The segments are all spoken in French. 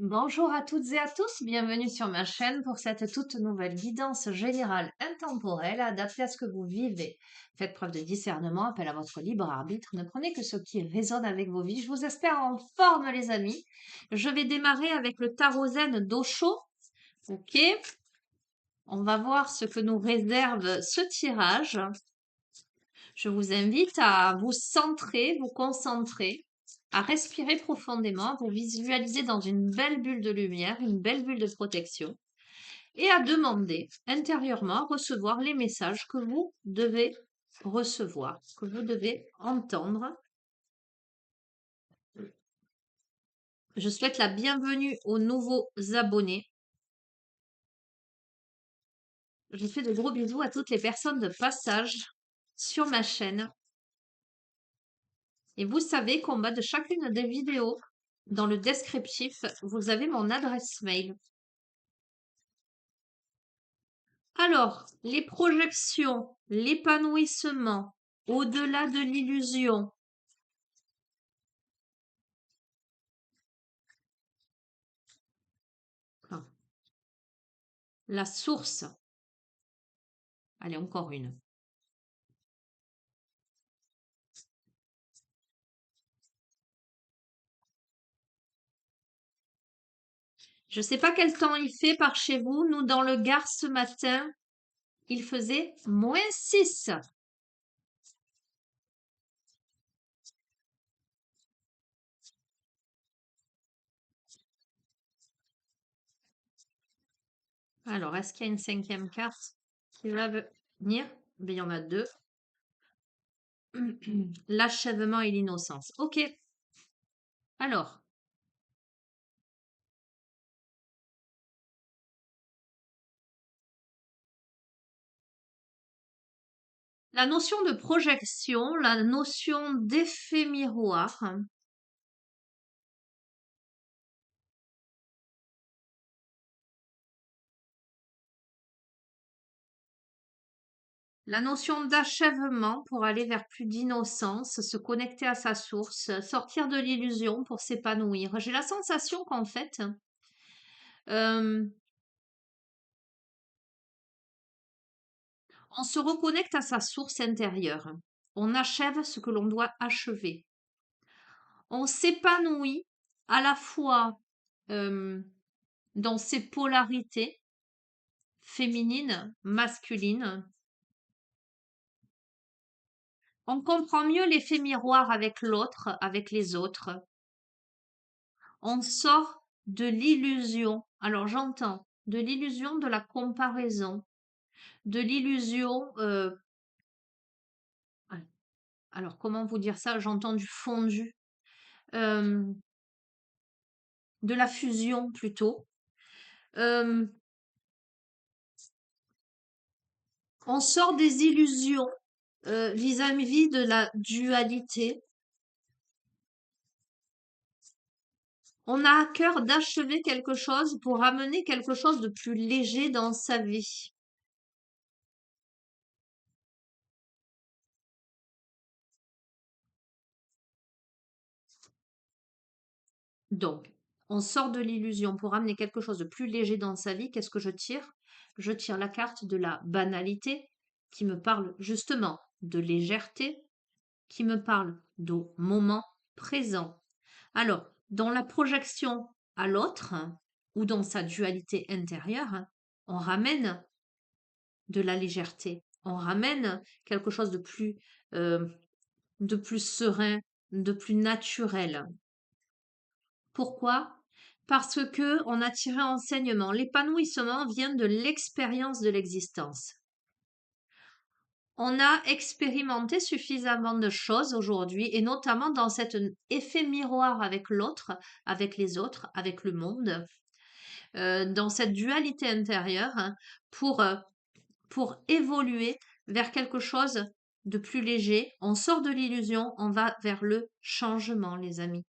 Bonjour à toutes et à tous, bienvenue sur ma chaîne pour cette toute nouvelle guidance générale intemporelle adaptée à ce que vous vivez. Faites preuve de discernement, appel à votre libre arbitre, ne prenez que ce qui résonne avec vos vies. Je vous espère en forme les amis. Je vais démarrer avec le tarot zen d'Osho. Ok, on va voir ce que nous réserve ce tirage. Je vous invite à vous centrer, vous concentrer, à respirer profondément, à vous visualiser dans une belle bulle de lumière, une belle bulle de protection, et à demander intérieurement à recevoir les messages que vous devez recevoir, que vous devez entendre. Je souhaite la bienvenue aux nouveaux abonnés. Je fais de gros bisous à toutes les personnes de passage sur ma chaîne. Et vous savez qu'en bas de chacune des vidéos, dans le descriptif, vous avez mon adresse mail. Alors, les projections, l'épanouissement, au-delà de l'illusion. Ah, la source. Allez, encore une. Je ne sais pas quel temps il fait par chez vous. Nous, dans le Gard ce matin, il faisait -6. Alors, est-ce qu'il y a une cinquième carte qui va venir? Ben, il y en a deux. L'achèvement et l'innocence. Ok. Alors, la notion de projection, la notion d'effet miroir. La notion d'achèvement pour aller vers plus d'innocence, se connecter à sa source, sortir de l'illusion pour s'épanouir. J'ai la sensation qu'en fait, euh, on se reconnecte à sa source intérieure. On achève ce que l'on doit achever. On s'épanouit à la fois euh, dans ses polarités féminines, masculines. On comprend mieux l'effet miroir avec l'autre, avec les autres. On sort de l'illusion. Alors j'entends de l'illusion de la comparaison, de l'illusion. Alors comment vous dire ça? J'entends du fondu, euh, de la fusion plutôt. Euh, on sort des illusions vis-à-vis de la dualité. On a à cœur d'achever quelque chose pour amener quelque chose de plus léger dans sa vie. Donc, on sort de l'illusion pour amener quelque chose de plus léger dans sa vie. Qu'est-ce que je tire? Je tire la carte de la banalité qui me parle justement de légèreté, qui me parle de moment présent. Alors, dans la projection à l'autre ou dans sa dualité intérieure, on ramène de la légèreté, on ramène quelque chose euh, de plus serein, de plus naturel. Pourquoi? Parce que on a tiré enseignement. L'épanouissement vient de l'expérience de l'existence. On a expérimenté suffisamment de choses aujourd'hui, et notamment dans cet effet miroir avec l'autre, avec les autres, avec le monde, dans cette dualité intérieure, hein, pour évoluer vers quelque chose de plus léger. On sort de l'illusion, on va vers le changement, les amis.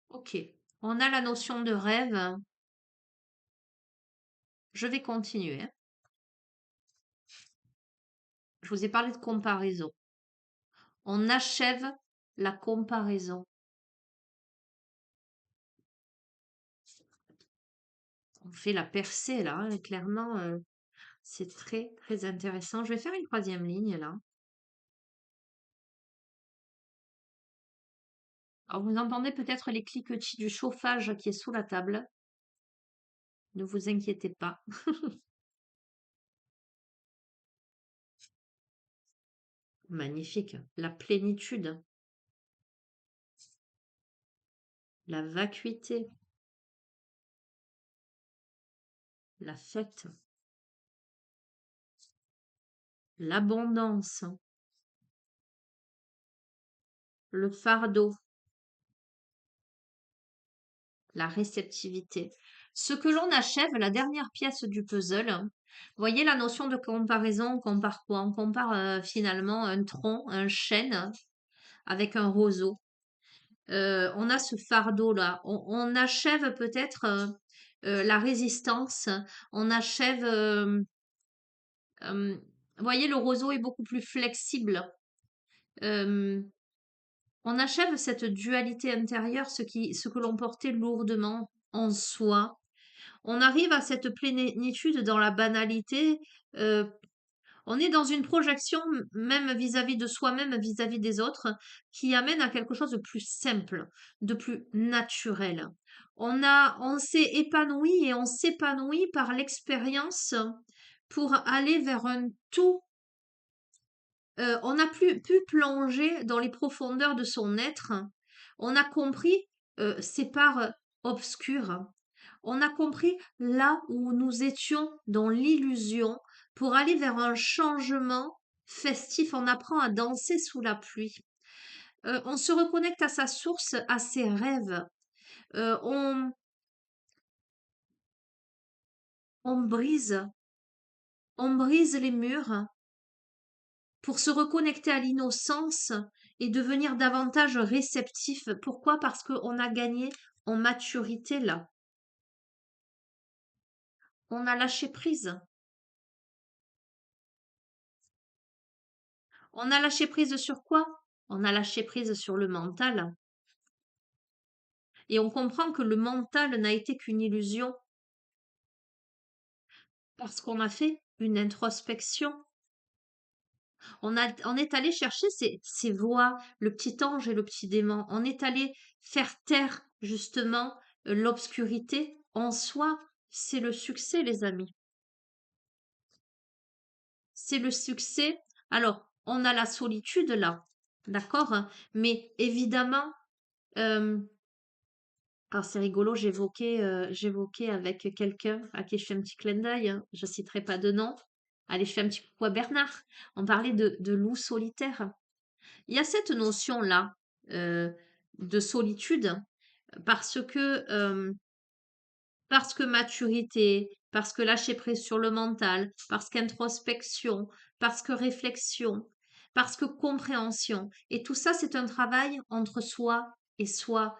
Ok, on a la notion de rêve. Je vais continuer, hein. Je vous ai parlé de comparaison. On achève la comparaison. On fait la percée là, hein, clairement, c'est très, très intéressant. Je vais faire une troisième ligne là. Alors vous entendez peut-être les cliquetis du chauffage qui est sous la table. Ne vous inquiétez pas. Magnifique. La plénitude, la vacuité, la fête, l'abondance, le fardeau, la réceptivité. Ce que l'on achève, la dernière pièce du puzzle, voyez la notion de comparaison, on compare quoi? On compare finalement un tronc, un chêne avec un roseau. On a ce fardeau-là. On achève peut-être la résistance. On achève, vous voyez, le roseau est beaucoup plus flexible. Euh, on achève cette dualité intérieure, ce que l'on portait lourdement en soi. On arrive à cette plénitude dans la banalité. euh, on est dans une projection, même vis-à-vis de soi-même, vis-à-vis des autres, qui amène à quelque chose de plus simple, de plus naturel. On s'est épanoui et on s'épanouit par l'expérience pour aller vers un tout. On a pu plonger dans les profondeurs de son être. On a compris ces parts obscures. On a compris là où nous étions dans l'illusion pour aller vers un changement festif. On apprend à danser sous la pluie. On se reconnecte à sa source, à ses rêves. Euh, on, on brise, on brise les murs pour se reconnecter à l'innocence et devenir davantage réceptif. Pourquoi? Parce qu'on a gagné en maturité là. On a lâché prise. On a lâché prise sur quoi? On a lâché prise sur le mental. Et on comprend que le mental n'a été qu'une illusion parce qu'on a fait une introspection. On est allé chercher ces voix, le petit ange et le petit démon. On est allé faire taire justement l'obscurité en soi. C'est le succès, les amis. C'est le succès. Alors, on a la solitude là, d'accord? Mais évidemment, euh, alors c'est rigolo, j'évoquais avec quelqu'un à qui je fais un petit clin d'œil, hein, je citerai pas de nom. Allez, je fais un petit coucou à Bernard. On parlait de loup solitaire. Il y a cette notion-là euh, de solitude parce que maturité, parce que lâcher prise sur le mental, parce qu'introspection, parce que réflexion, parce que compréhension. Et tout ça, c'est un travail entre soi et soi.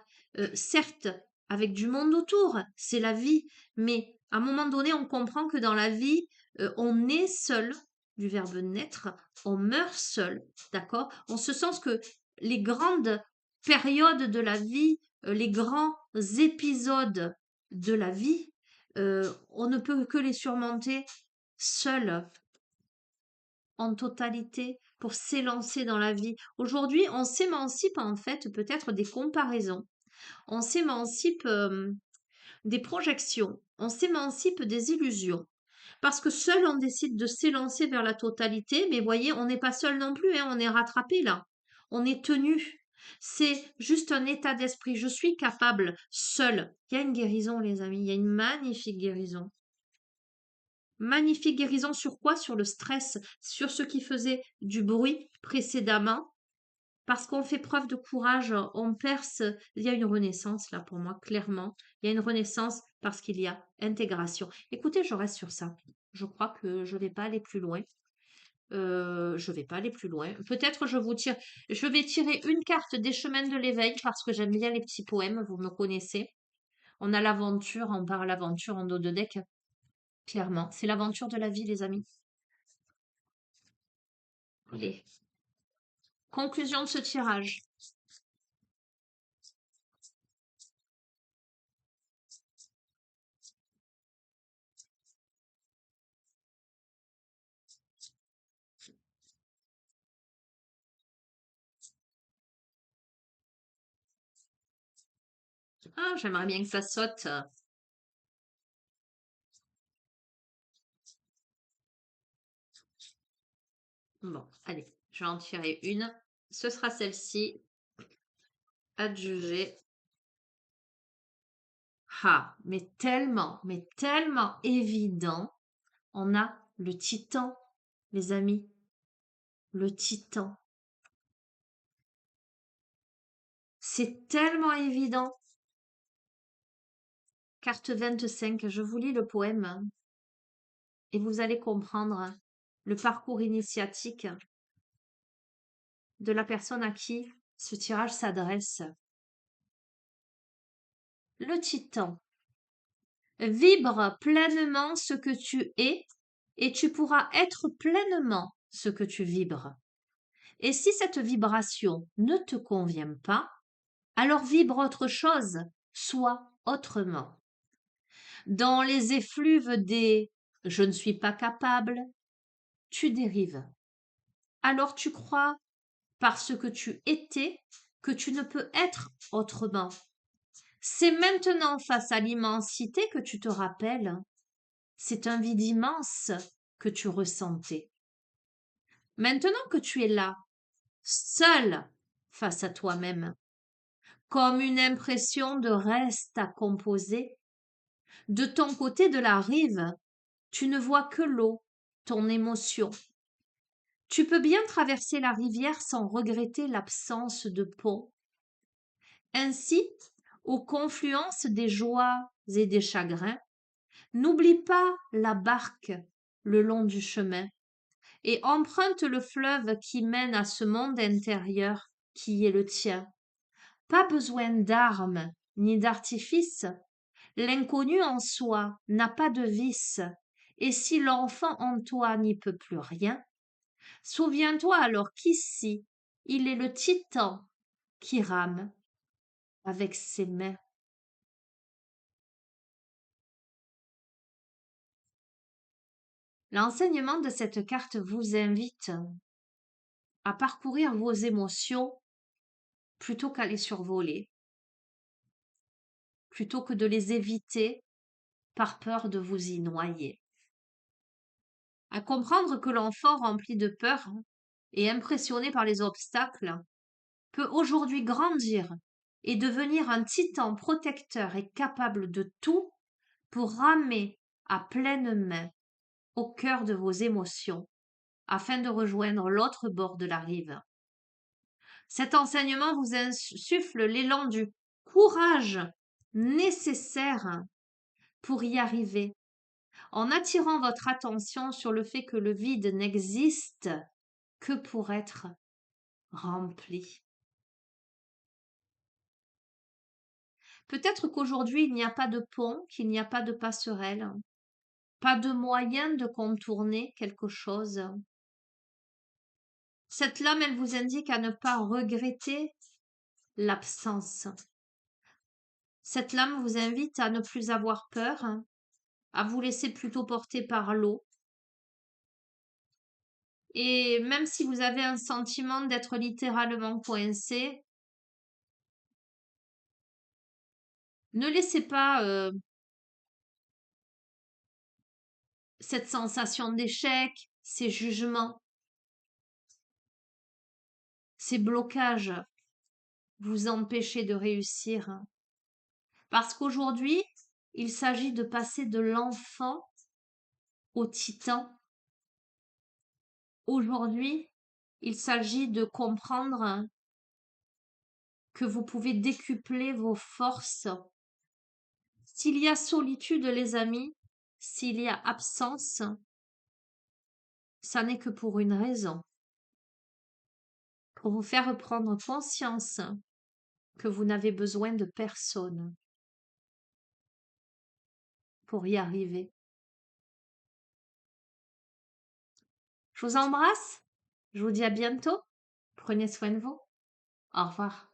Certes, avec du monde autour, c'est la vie, mais à un moment donné, on comprend que dans la vie, on est seul, du verbe naître, on meurt seul, d'accord? En ce sens que les grandes périodes de la vie, les grands épisodes de la vie, on ne peut que les surmonter seul, en totalité, pour s'élancer dans la vie. Aujourd'hui, on s'émancipe en fait peut-être des comparaisons, on s'émancipe des projections, on s'émancipe des illusions. Parce que seul on décide de s'élancer vers la totalité, mais voyez, on n'est pas seul non plus, hein, on est rattrapé là. On est tenu. C'est juste un état d'esprit. Je suis capable, seul. Il y a une guérison, les amis. Il y a une magnifique guérison. Magnifique guérison sur quoi? Sur le stress, sur ce qui faisait du bruit précédemment. Parce qu'on fait preuve de courage, on perce. Il y a une renaissance là pour moi, clairement. Il y a une renaissance parce qu'il y a intégration. Écoutez, je reste sur ça. Je crois que je vais pas aller plus loin. Je vais pas aller plus loin. Peut-être je vais tirer une carte des chemins de l'éveil parce que j'aime bien les petits poèmes, vous me connaissez. On a l'aventure, on parle l'aventure en dos de deck, clairement. C'est l'aventure de la vie, les amis. Allez. Conclusion de ce tirage. Ah, j'aimerais bien que ça saute. Bon, allez, je vais en tirer une. Ce sera celle-ci. Adjuger. Ah, mais tellement évident. On a le titan, les amis. Le titan. C'est tellement évident. Carte 25, je vous lis le poème et vous allez comprendre le parcours initiatique de la personne à qui ce tirage s'adresse. Le titan. Vibre pleinement ce que tu es et tu pourras être pleinement ce que tu vibres. Et si cette vibration ne te convient pas, alors vibre autre chose, sois autrement. Dans les effluves des je ne suis pas capable, tu dérives. Alors tu crois, parce que tu étais, que tu ne peux être autrement. C'est maintenant face à l'immensité que tu te rappelles. C'est un vide immense que tu ressentais. Maintenant que tu es là, seul face à toi-même, comme une impression de reste à composer, de ton côté de la rive, tu ne vois que l'eau, ton émotion. Tu peux bien traverser la rivière sans regretter l'absence de pont. Ainsi, aux confluences des joies et des chagrins, n'oublie pas la barque le long du chemin et emprunte le fleuve qui mène à ce monde intérieur qui est le tien. Pas besoin d'armes ni d'artifices. L'inconnu en soi n'a pas de vice, et si l'enfant en toi n'y peut plus rien, souviens-toi alors qu'ici, il est le titan qui rame avec ses mains. L'enseignement de cette carte vous invite à parcourir vos émotions plutôt qu'à les survoler, plutôt que de les éviter par peur de vous y noyer. À comprendre que l'enfant rempli de peur et impressionné par les obstacles peut aujourd'hui grandir et devenir un titan protecteur et capable de tout pour ramer à pleine main au cœur de vos émotions afin de rejoindre l'autre bord de la rive. Cet enseignement vous insuffle l'élan du courage nécessaire pour y arriver, en attirant votre attention sur le fait que le vide n'existe que pour être rempli. Peut-être qu'aujourd'hui il n'y a pas de pont, qu'il n'y a pas de passerelle, pas de moyen de contourner quelque chose. Cette lame, elle vous indique à ne pas regretter l'absence. Cette lame vous invite à ne plus avoir peur, à vous laisser plutôt porter par l'eau. Et même si vous avez un sentiment d'être littéralement coincé, ne laissez pas cette sensation d'échec, ces jugements, ces blocages vous empêcher de réussir. Parce qu'aujourd'hui, il s'agit de passer de l'enfant au titan. Aujourd'hui, il s'agit de comprendre que vous pouvez décupler vos forces. S'il y a solitude, les amis, s'il y a absence, ça n'est que pour une raison. Pour vous faire prendre conscience que vous n'avez besoin de personne pour y arriver. Je vous embrasse. Je vous dis à bientôt Prenez soin de vous. Au revoir.